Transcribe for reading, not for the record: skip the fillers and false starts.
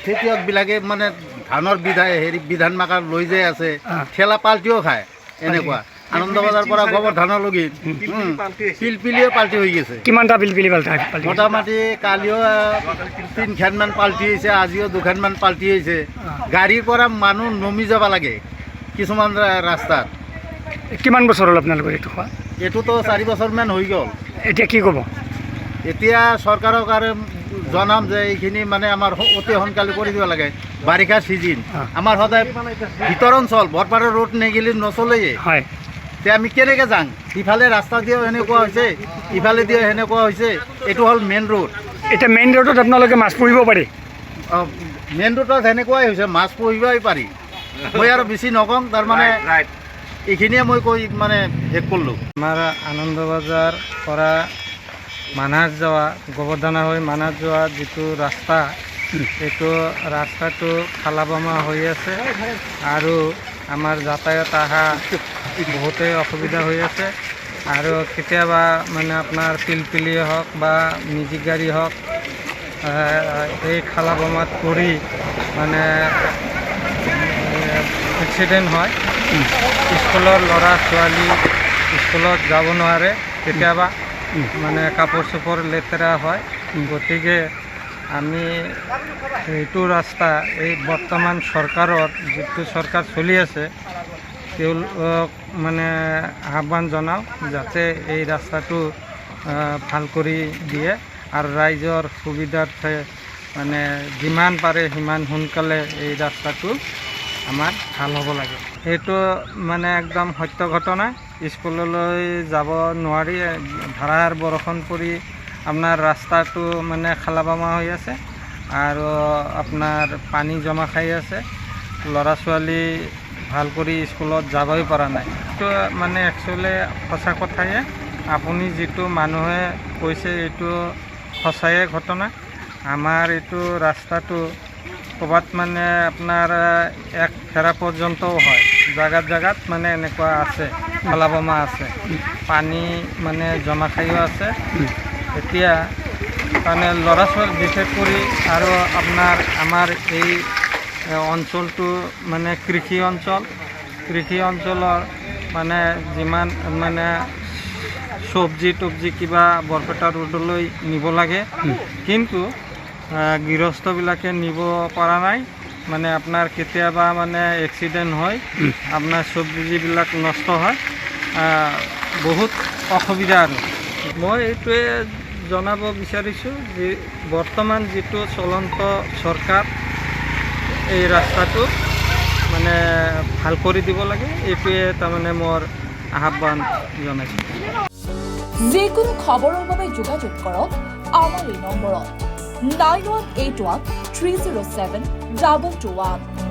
খেতিয়কবিলাকে মানে ধানৰ বিধান মাকাৰ লৈ যাই আছে, ঠেলা পাল্টিও খায় এনেকুৱা। আনন্দবাজাৰ পৰা গোবৰ্ধনলৈকে পিলপিলিও পাল্টি হৈ গৈছে। কিমানটা পিলপিলি পাল্টি? মোটামুটি কালিও 3খানমান পাল্টি হৈছে, আজিও 2খানমান পাল্টি হৈছে। গাড়ীৰ পৰা মানুহ নমি যাব লাগে কিছুমান ৰাস্তাত। কিমান বছৰ হ'ল আপোনালোকৰ এইটো খোৱা? এইটোতো 4 বছৰমান হৈ গ'ল। এতিয়া কি ক'ব? এতিয়া চৰকাৰক আৰু জনাম যে এইখিনি মানে আমাৰ অতি সোনকালে কৰি দিব লাগে। বাৰিষা ছিজন আমাৰ সদায় ভিতৰ অঞ্চল, বৰপাৰা ৰোড নেগিলি নচলেই। হয়, এতিয়া আমি কেনেকৈ যাম? ইফালে ৰাস্তা দিও সেনেকুৱা হৈছে, ইফালে দিও সেনেকুৱা হৈছে। এইটো হ'ল মেইন ৰোড। এতিয়া মেইন ৰোডত আপোনালোকে মাছ পুহিব পাৰি? মেইন ৰোডত সেনেকুৱাই হৈছে, মাছ পুহিবই পাৰি। মই আৰু বেছি নকওঁ, তাৰমানে এইখিনিয়ে মই কৈ মানে শেষ কৰিলোঁ। আমাৰ আনন্দবাজাৰ পৰা মানাস যোৱা, গোবৰ্ধনা হৈ মানাস যোৱা যিটো ৰাস্তা, এইটো ৰাস্তাটো খালা-বমা হৈ আছে আৰু আমাৰ যাতায়াত অহা বহুতেই অসুবিধা হৈ আছে। আৰু কেতিয়াবা মানে আপোনাৰ পিলপিলিয়ে হওক বা মেজিক গাড়ী হওক, এই খালা-বমাত পৰি মানে এক্সিডেণ্ট হয়। স্কুলৰ ল'ৰা ছোৱালী স্কুলত যাব নোৱাৰে, কেতিয়াবা মানে কাপোৰ চাপোৰ লেতেৰা হয়। গতিকে আমি এইটো ৰাস্তা, এই বৰ্তমান চৰকাৰৰ যিটো চৰকাৰ চলি আছে, তেওঁলোক মানে আহ্বান জনাওঁ যাতে এই ৰাস্তাটো ভাল কৰি দিয়ে আৰু ৰাইজৰ সুবিধাৰ্থে মানে যিমান পাৰে সিমান সোনকালে এই ৰাস্তাটো আমাৰ ভাল হ'ব লাগে। সেইটো মানে একদম সত্য ঘটনা। স্কুললৈ যাব নোৱাৰি, ধাৰাসাৰ বৰষুণ পৰি আপোনাৰ ৰাস্তাটো মানে খালা-বমা হৈ আছে আৰু আপোনাৰ পানী জমা খাই আছে। ল'ৰা ছোৱালী ভাল কৰি স্কুলত যাবই পৰা নাই। এইটো মানে একচুৱেলি সঁচা কথায়ে, আপুনি যিটো মানুহে কৈছে এইটো সঁচায়ে ঘটনা। আমাৰ এইটো ৰাস্তাটো ক'ৰবাত মানে আপোনাৰ 1 ফেৰা পৰ্যন্তও হয়, জাগাত মানে এনেকুৱা আছে, খালা-বমা আছে, পানী মানে জমা খাইও আছে। এতিয়া মানে ল'ৰা ছোৱালী বিশেষ কৰি আৰু আমাৰ এই অঞ্চলটো মানে কৃষি অঞ্চলৰ মানে যিমান মানে চব্জি কিবা বৰপেটা ৰোডলৈ নিব লাগে, কিন্তু গৃহস্থবিলাকে নিব পৰা নাই। মানে আপোনাৰ কেতিয়াবা মানে এক্সিডেণ্ট হয়, আপোনাৰ চব্জিবিলাক নষ্ট হয়, বহুত অসুবিধা। আৰু মই এইটোৱে জনাব বিচাৰিছোঁ যে বৰ্তমান যিটো চলন্ত চৰকাৰ, এই ৰাস্তাটো মানে ভাল কৰি দিব লাগে, এইটোৱে তাৰমানে মোৰ আহ্বান জনাইছোঁ। যিকোনো খবৰৰ বাবে যোগাযোগ কৰক আমাৰ এই নম্বৰত 9181 307 221।